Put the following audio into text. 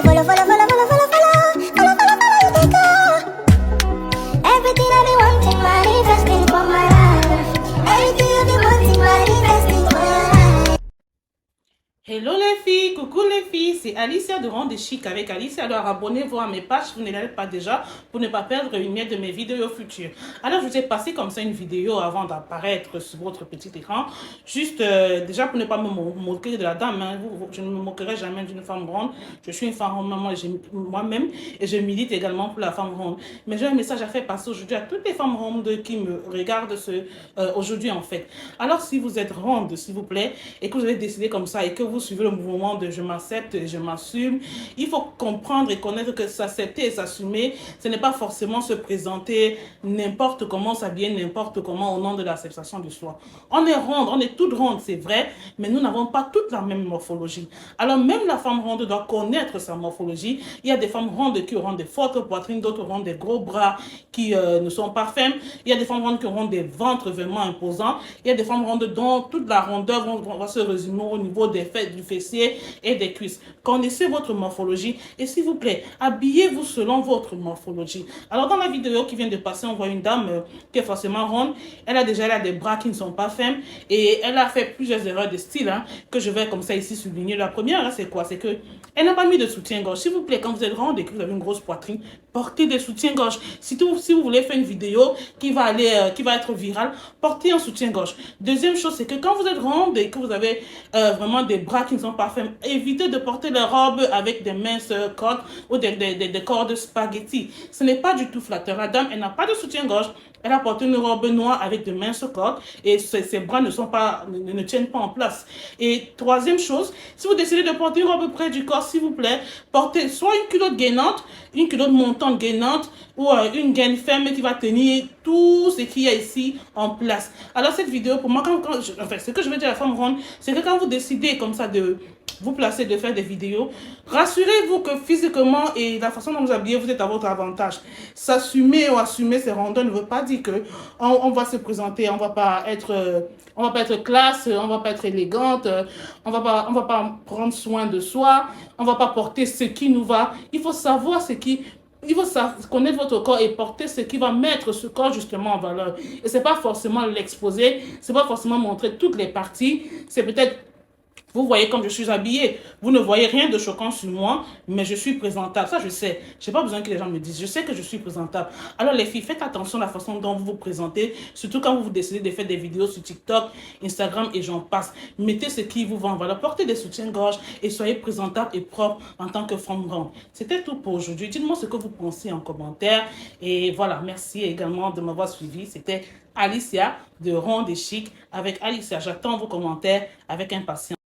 follow, follow, follow, follow, follow, follow, follow, follow, follow, you take off. Everything I be wanting, manifesting for my life. Everything I be wanting, manifesting for my life. Hello les filles, coucou les filles, c'est Alicia de Ronde Chic avec Alicia. Alors abonnez-vous à mes pages si vous ne l'êtes pas déjà pour ne pas perdre une miette de mes vidéos futures. Alors je vous ai passé comme ça une vidéo avant d'apparaître sur votre petit écran. Juste déjà pour ne pas me moquer de la dame, hein. Je ne me moquerai jamais d'une femme ronde. Je suis une femme ronde moi-même et je milite également pour la femme ronde. Mais j'ai un message à faire passer aujourd'hui à toutes les femmes rondes qui me regardent aujourd'hui en fait. Alors si vous êtes ronde s'il vous plaît et que vous avez décidé comme ça et que vous suivez le mouvement de je m'accepte et je m'assume, il faut comprendre et connaître que s'accepter et s'assumer, ce n'est pas forcément se présenter n'importe comment, s'habiller n'importe comment au nom de l'acceptation de soi. On est ronde, on est toutes rondes, c'est vrai, mais nous n'avons pas toute la même morphologie. Alors même la femme ronde doit connaître sa morphologie. Il y a des femmes rondes qui auront des fortes poitrines, d'autres auront des gros bras qui ne sont pas fermes. Il y a des femmes rondes qui auront des ventres vraiment imposants. Il y a des femmes rondes dont toute la rondeur va se résumer au niveau des fesses, du fessier et des cuisses. Connaissez votre morphologie et s'il vous plaît, habillez-vous selon votre morphologie. Alors dans la vidéo qui vient de passer, on voit une dame qui est forcément ronde. Elle a des bras qui ne sont pas fermes et elle a fait plusieurs erreurs de style que je vais comme ça ici souligner. La première, c'est quoi? C'est que elle n'a pas mis de soutien-gorge. S'il vous plaît, quand vous êtes ronde et que vous avez une grosse poitrine, portez des soutiens-gorge. Si vous voulez faire une vidéo qui va être virale, portez un soutien-gorge. Deuxième chose, c'est que quand vous êtes ronde et que vous avez vraiment des bras qui ne sont pas fermes, évitez de porter les robes avec des minces cordes ou des cordes spaghetti. Ce n'est pas du tout flatteur. La dame, elle n'a pas de soutien-gorge. Elle a porté une robe noire avec de minces cordes et ses bras ne tiennent pas en place. Et troisième chose, si vous décidez de porter une robe près du corps, s'il vous plaît, portez soit une culotte gainante, une culotte montante gainante ou une gaine ferme qui va tenir tout ce qu'il y a ici en place. Alors cette vidéo, pour moi, ce que je veux dire à la femme ronde, c'est que quand vous décidez comme ça de vous placer, de faire des vidéos, rassurez-vous que physiquement et la façon dont vous habillez, vous êtes à votre avantage. S'assumer ou assumer ses rondeurs ne veut pas dire que on va se présenter, on va pas être classe, on va pas être élégante, on va pas prendre soin de soi, on va pas porter ce qui nous va. Il faut savoir il faut connaître votre corps et porter ce qui va mettre ce corps justement en valeur. Et c'est pas forcément l'exposer, c'est pas forcément montrer toutes les parties, c'est peut-être vous voyez comme je suis habillée. Vous ne voyez rien de choquant sur moi, mais je suis présentable. Ça, je sais. Je n'ai pas besoin que les gens me disent. Je sais que je suis présentable. Alors, les filles, faites attention à la façon dont vous vous présentez, surtout quand vous décidez de faire des vidéos sur TikTok, Instagram et j'en passe. Mettez ce qui vous va en valeur. Portez des soutiens-gorge et soyez présentable et propre en tant que femme ronde. C'était tout pour aujourd'hui. Dites-moi ce que vous pensez en commentaire. Et voilà, merci également de m'avoir suivi. C'était Alicia de Ronde et Chic avec Alicia. J'attends vos commentaires avec impatience.